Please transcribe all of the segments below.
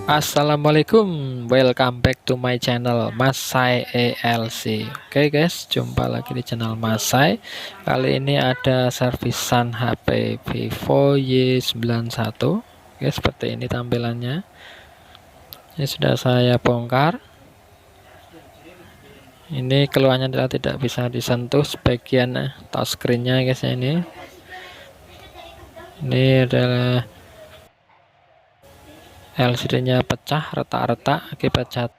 Assalamualaikum, welcome back to my channel Masai ELC. Oke guys, jumpa lagi di channel Masai. Kali ini ada servisan HP Vivo Y91. Oke, seperti ini tampilannya. Ini sudah saya bongkar. Ini keluhannya adalah tidak bisa disentuh sebagian touchscreen-nya guys ya. Ini adalah LCD-nya pecah, retak-retak akibat jatuh.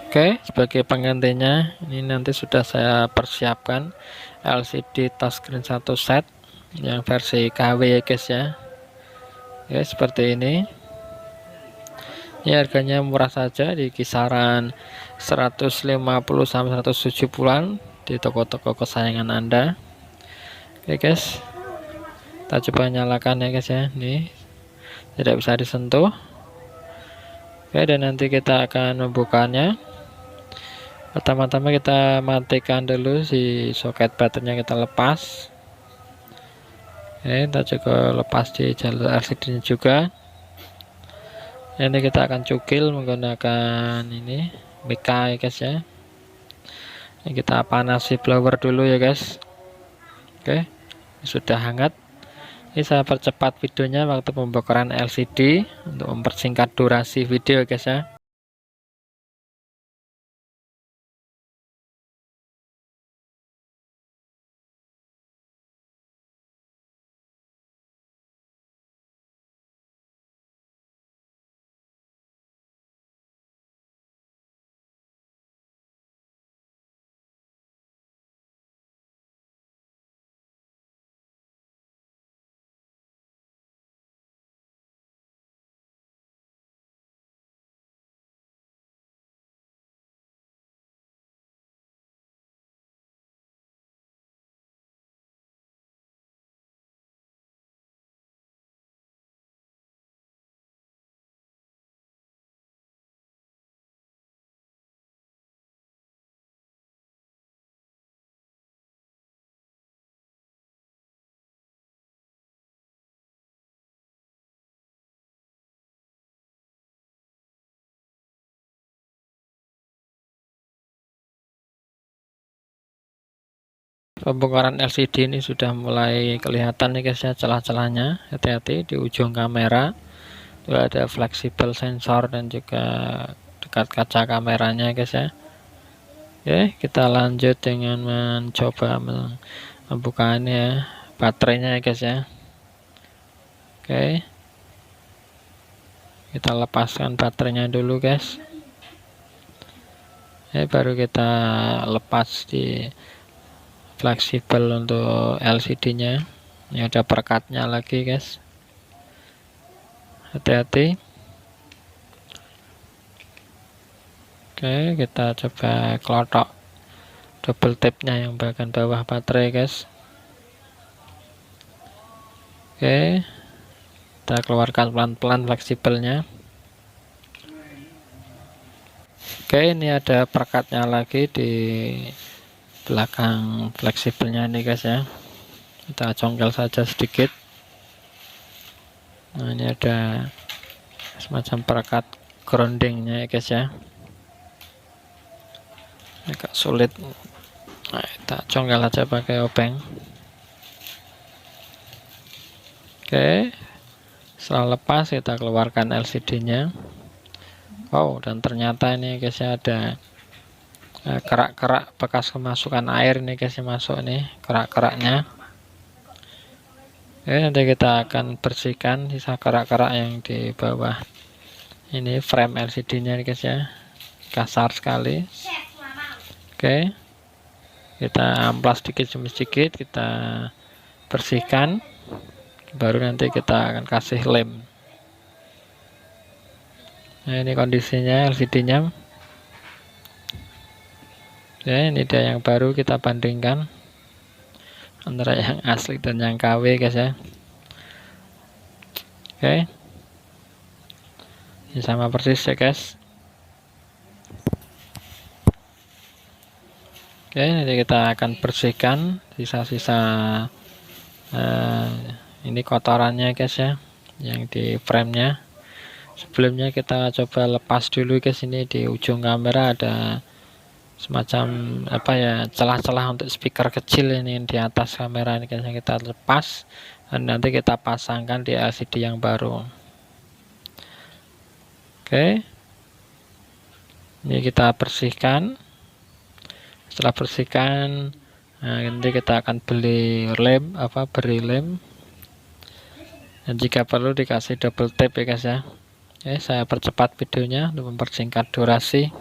Oke, sebagai penggantinya ini nanti sudah saya persiapkan LCD touchscreen 1 set yang versi KW ya guys ya. Oke, seperti ini. Ini harganya murah saja di kisaran 150 sampai 170-an di toko-toko kesayangan Anda. Oke guys, kita coba nyalakan ya guys ya. Nih, tidak bisa disentuh. Oke, dan nanti kita akan membukanya. Pertama-tama kita matikan dulu si soket baterainya, kita lepas. Oke, kita juga lepas di jalur LCD-nya juga. Ini kita akan cukil menggunakan ini mika ya guys ya. Ini kita panasi blower dulu ya guys. Oke, sudah hangat. Ini saya percepat videonya waktu pembongkaran LCD untuk mempersingkat durasi video guys ya. Pembongkaran LCD ini sudah mulai kelihatan nih guys ya, celah-celahnya. Hati-hati di ujung kamera itu ada fleksibel sensor dan juga dekat kaca kameranya guys ya. Oke, kita lanjut dengan mencoba membukaannya baterainya ya guys ya. Oke, kita lepaskan baterainya dulu guys. Baru kita lepas di fleksibel untuk LCD-nya. Ini ada perekatnya lagi guys. Hati-hati. Oke, kita coba kelotok double tap-nya yang bagian bawah baterai guys. Oke, kita keluarkan pelan-pelan fleksibelnya. Oke, ini ada perekatnya lagi di belakang fleksibelnya ini guys ya. Kita congkel saja sedikit. Nah, ini ada semacam perekat groundingnya ya guys ya. Agak sulit. Nah, kita congkel aja pakai obeng. Oke, setelah lepas kita keluarkan LCD-nya. Oh, dan ternyata ini guys ya ada kerak-kerak bekas kemasukan air ini guys, masuk nih kerak-keraknya. Oke, nanti kita akan bersihkan sisa kerak-kerak yang di bawah ini frame LCD-nya guys ya, kasar sekali. Oke, kita amplas sedikit demi sedikit, kita bersihkan, baru nanti kita akan kasih lem. Nah, ini kondisinya LCD-nya. Oke, ini dia yang baru, kita bandingkan antara yang asli dan yang KW guys ya. Oke, ini sama persis ya guys. Oke, nanti kita akan bersihkan sisa-sisa ini kotorannya guys ya, yang di frame-nya. Sebelumnya kita coba lepas dulu guys. Ini di ujung kamera ada semacam apa ya, celah-celah untuk speaker kecil ini di atas kamera ini guys, yang kita lepas dan nanti kita pasangkan di LCD yang baru. Oke, ini kita bersihkan. Setelah bersihkan, nah, nanti kita akan beri lem, dan jika perlu dikasih double tap ya guys ya. Oke, saya percepat videonya untuk mempersingkat durasi.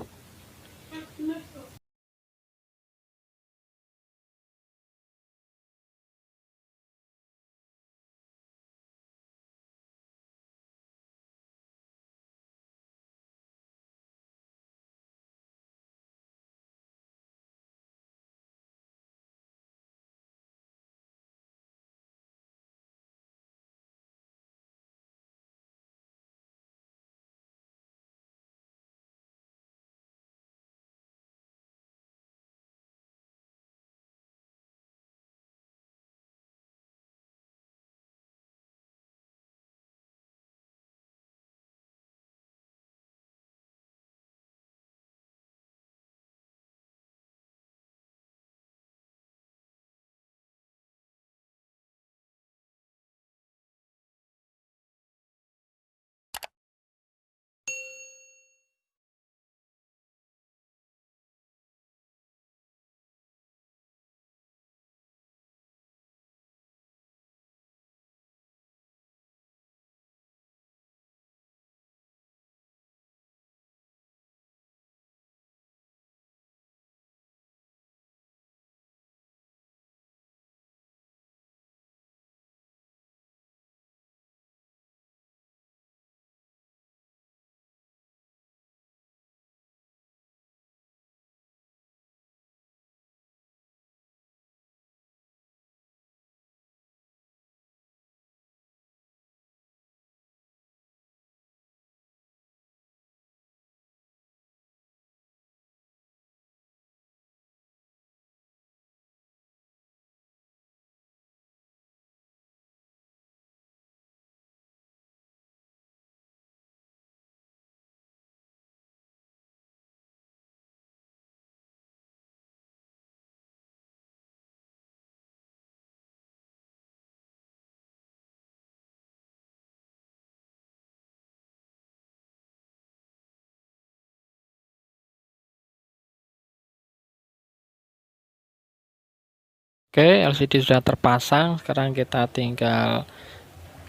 Oke, LCD sudah terpasang. Sekarang kita tinggal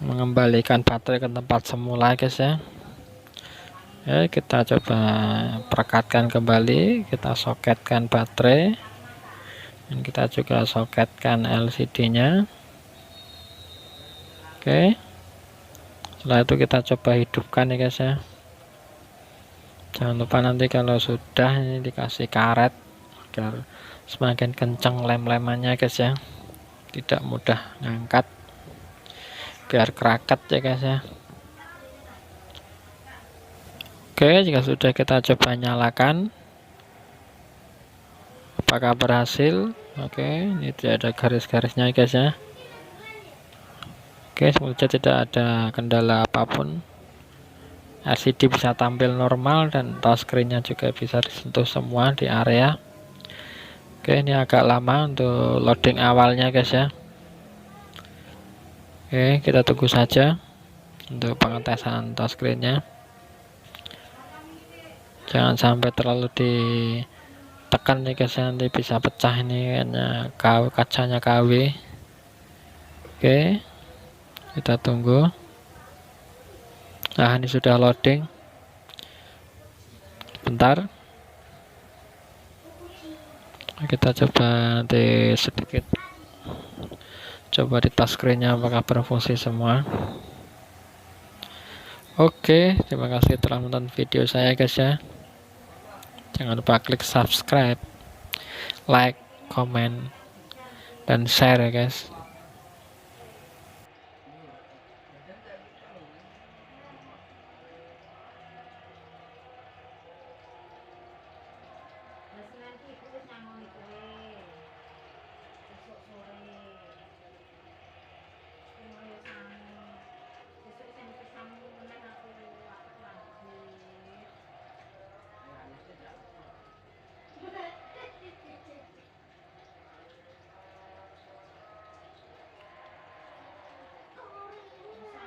mengembalikan baterai ke tempat semula guys ya. Oke, kita coba perekatkan kembali, kita soketkan baterai, dan kita juga soketkan LCD-nya. Oke, setelah itu kita coba hidupkan ya guys ya. Jangan lupa nanti kalau sudah ini dikasih karet agar semakin kencang lem-lemannya guys ya, tidak mudah ngangkat, biar keraket ya guys ya. Oke, jika sudah kita coba nyalakan, apakah berhasil? Oke, ini tidak ada garis-garisnya guys ya. Oke, semoga tidak ada kendala apapun. LCD bisa tampil normal dan touchscreen-nya juga bisa disentuh semua di area. Oke, ini agak lama untuk loading awalnya guys ya. Oke, kita tunggu saja untuk pengetesan touchscreen-nya. Jangan sampai terlalu ditekan nih guys, nanti bisa pecah ini kacanya KW. Oke, kita tunggu. Nah, ini sudah loading. Bentar, kita coba nanti sedikit coba di touchscreen-nya apakah berfungsi semua. Oke, terima kasih telah menonton video saya guys ya. Jangan lupa klik subscribe, like, comment, dan share ya guys.